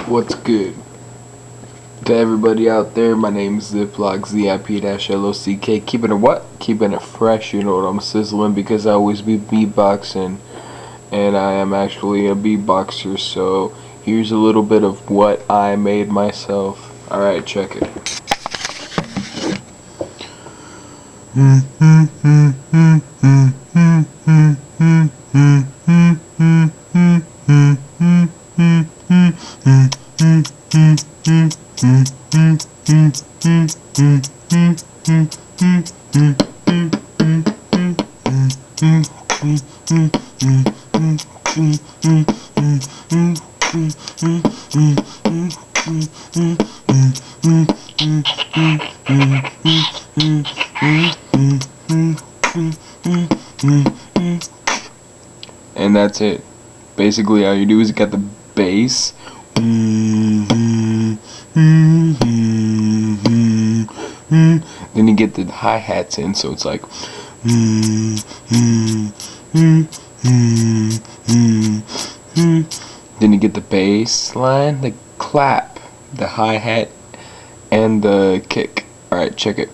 What's good? To everybody out there, my name is Ziploc, ZIP-LOCK. Keeping it what? Keeping it fresh, you know what I'm sizzling, because I always be beatboxing, and I am actually a beatboxer, so here's a little bit of what I made myself. Alright, check it. And that's it. Basically, all you do is get the bass. Then you get the hi-hats in, so it's like. Then you get the bass line, the clap, the hi-hat, and the kick. Alright, check it.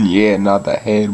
Yeah, not the head.